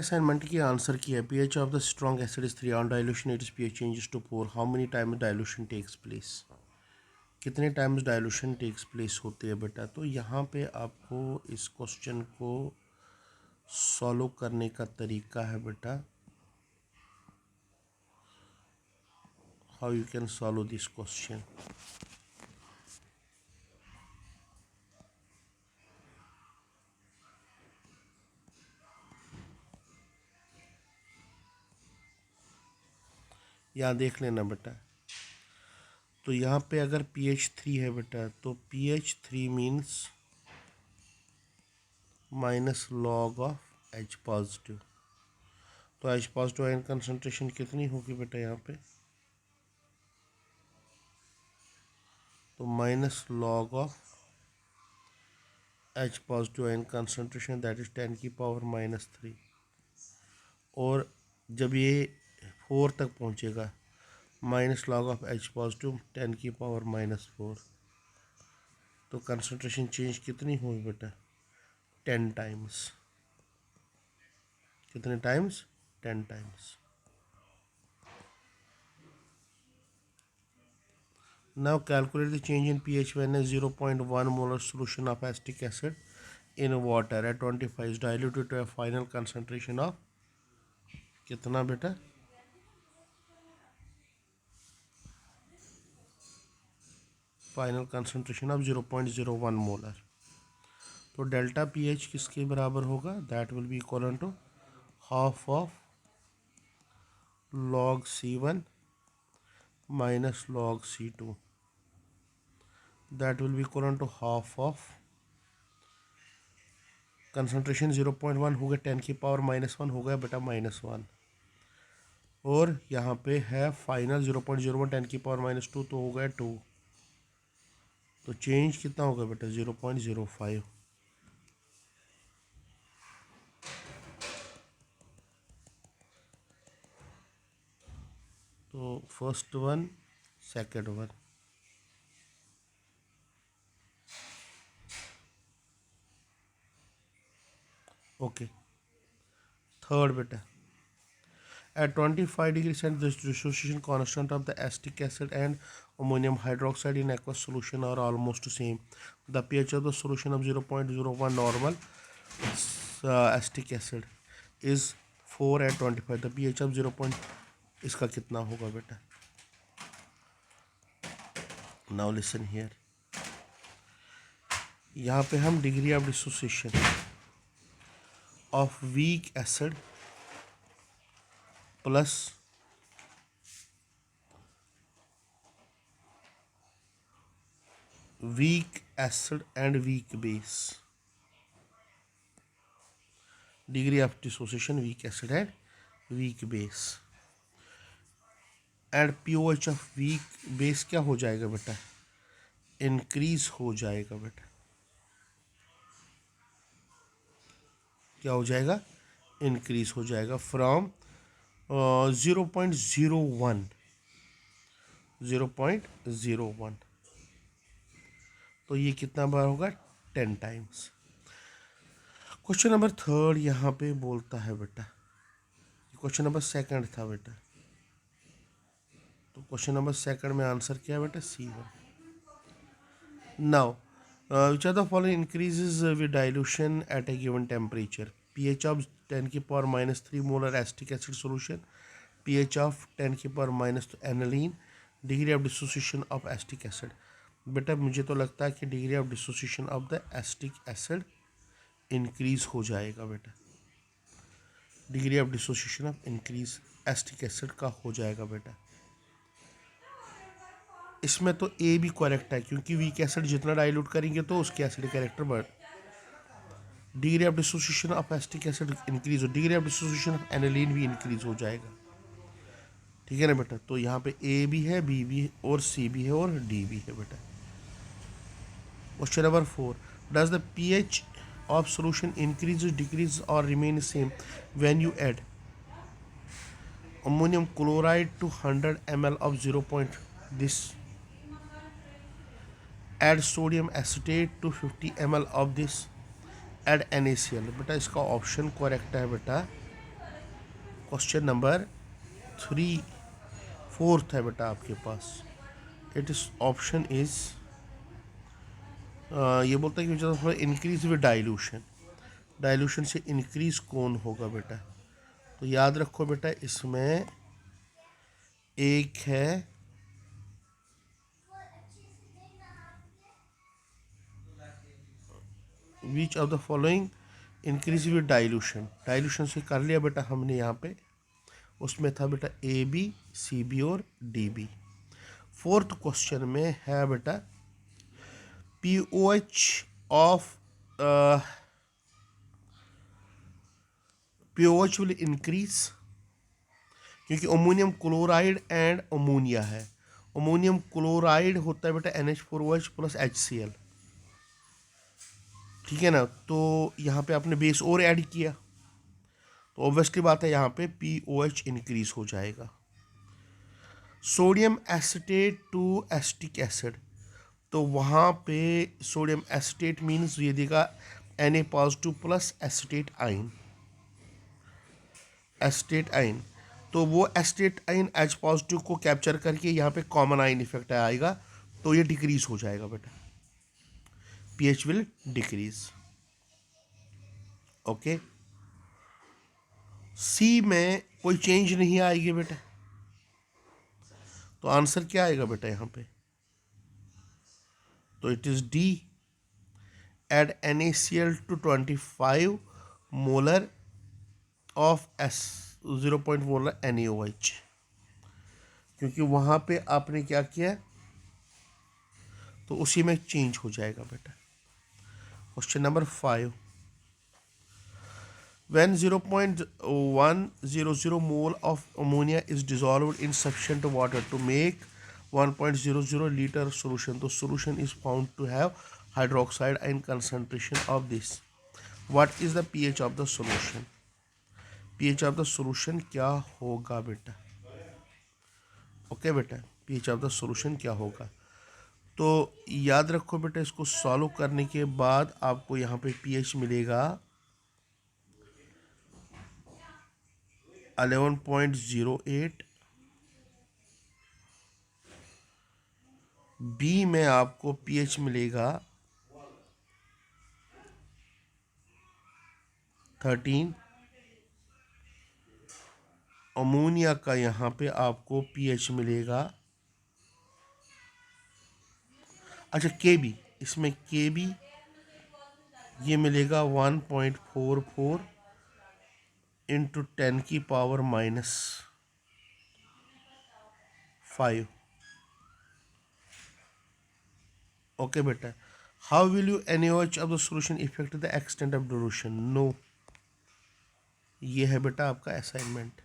Assignment की answer की है pH of the strong acid is 3 on dilution it is pH changes to 4 how many times dilution takes place. कितने times dilution takes place होती है बेटा। तो यहाँ पे आपको इस क्वेश्चन को सॉल्व करने का तरीका है बेटा, how you can solve this question. यहाँ देख लेना बेटा, तो यहाँ पे अगर pH 3 है बेटा तो pH 3 means minus log of H positive. तो H पॉजिटिव आयन कंसंट्रेशन कितनी होगी बेटा यहाँ पे, तो minus log of H positive ion concentration that is 10 की पावर -3। और जब ये 4 तक पहुँचेगा minus log of H positive 10 की पावर -4। तो कंसंट्रेशन चेंज कितनी होगी बेटा, 10 टाइम्स। कितने times, 10 times. Now calculate the change in pH when a 0.1 molar solution of acetic acid in water at 25 is diluted to a final concentration of कितना बेटा, final concentration of 0.01 molar. तो delta pH किसके बराबर होगा, that will be equal to half of log C1 minus log C2, that will be equal to half of concentration 0.1 हो गया 10 की power -1 हो गया बेटा -1, और यहाँ पे है फाइनल 0.01 10 की पावर -2 तो हो गया 2। तो चेंज कितना होगा बेटा, 0.05। तो first one, second one. Okay, third बेटा, at 25 degrees Celsius the dissociation constant of the acetic acid and ammonium hydroxide in aqueous solution are almost same. The pH of the solution of 0.01 normal acetic acid is 4 at 25. The pH of 0. इसका कितना होगा बेटा। Now listen here, यहाँ पे हम degree of dissociation of weak acid plus weak acid and weak base, degree of dissociation weak acid and weak base, and pOH of weak base क्या हो जाएगा बेटा, इंक्रीज हो जाएगा बेटा। क्या हो जाएगा, इंक्रीज हो जाएगा फ्रॉम 0.01 0.01। तो ये कितना बार होगा, 10 टाइम्स। क्वेश्चन नंबर थर्ड यहाँ पे बोलता है बेटा, क्वेश्चन नंबर सेकंड था बेटा, तो क्वेश्चन नंबर सेकंड में आंसर क्या है बेटा, C1। Now which of the following increases with dilution at a given temperature, pH of 10 की power -3 molar acetic acid solution, pH of 10 की power -2 aniline, degree of dissociation of acetic acid। बेटा मुझे तो लगता है कि degree of dissociation of the acetic acid increase हो जाएगा बेटा, degree of dissociation of increase acetic acid का हो जाएगा बेटा। इसमें तो ए भी करेक्ट है क्योंकि वीक एसिड जितना डाइल्यूट करेंगे तो उसके एसिड कैरेक्टर बढ़, degree of dissociation of acetic acid increase हो, degree of dissociation of aniline भी इंक्रीज हो जाएगा। ठीक है ना बेटा, तो यहाँ पे ए भी है, बी भी है, और सी भी है, और डी भी है बेटा। Question number 4, does the pH of solution increases, decreases or remain same when you add ammonium chloride to 100 ml of 0. This add sodium acetate to 50 ml of this, add NaCl। बेटा इसका option correct है बेटा, question number 4 है बेटा आपके पास। It is option is, ये बोलता है कि जो इंक्रीज विद डाइल्यूशन, डाइल्यूशन से इंक्रीज कौन होगा बेटा। तो याद रखो बेटा इसमें एक है which of the following increase with dilution, dilution से कर लिया बेटा हमने यहाँ पे, उसमें था बेटा ए बी सी बी और डी बी। फोर्थ क्वेश्चन में है बेटा P O H of P O H will increase, क्योंकि अमोनियम क्लोराइड एंड अमोनिया है। अमोनियम क्लोराइड होता है बेटा NH4OH प्लस HCl, ठीक है ना। तो यहाँ पे आपने बेस और ऐड किया, तो ऑब्वियसली बात है यहाँ पे POH इंक्रीज हो जाएगा। Sodium acetate to acetic acid, तो वहाँ पे सोडियम एसिटेट मीन्स ये देगा Na positive plus acetate ion, acetate ion. तो वो एसिटेट आइन H पॉजिटिव को कैप्चर करके यहाँ पे कॉमन आइन इफेक्ट आएगा, तो ये डिक्रीज हो जाएगा बेटा, pH विल डिक्रीज। ओके, सी में कोई चेंज नहीं आएगी बेटा, तो आंसर क्या आएगा बेटा यहाँ पे, तो it is D, add NaCl to 25 molar of S 0.1 molar NaOH, क्योंकि वहाँ पे आपने क्या किया, तो उसी में चेंज हो जाएगा बेटा। Question number 5, when 0.100 mole of ammonia is dissolved in sufficient water to make 1.00 liter solution, तो solution is found to have hydroxide ion concentration of this, what is the pH of the solution, pH of the solution क्या होगा बेटा। Okay बेटा, pH of the solution क्या होगा, तो याद रखो बेटा इसको सॉल्व करने के बाद आपको यहाँ पे pH मिलेगा 11.08, बी में आपको pH मिलेगा 13, अमोनिया का यहाँ पे आपको pH मिलेगा, अच्छा के बी, इसमें के बी ये मिलेगा 1.44 इंटू 10⁻⁵। ओके बेटा, how will you NaOH of the solution effect the extent of dilution, no, ये है बेटा आपका असाइनमेंट।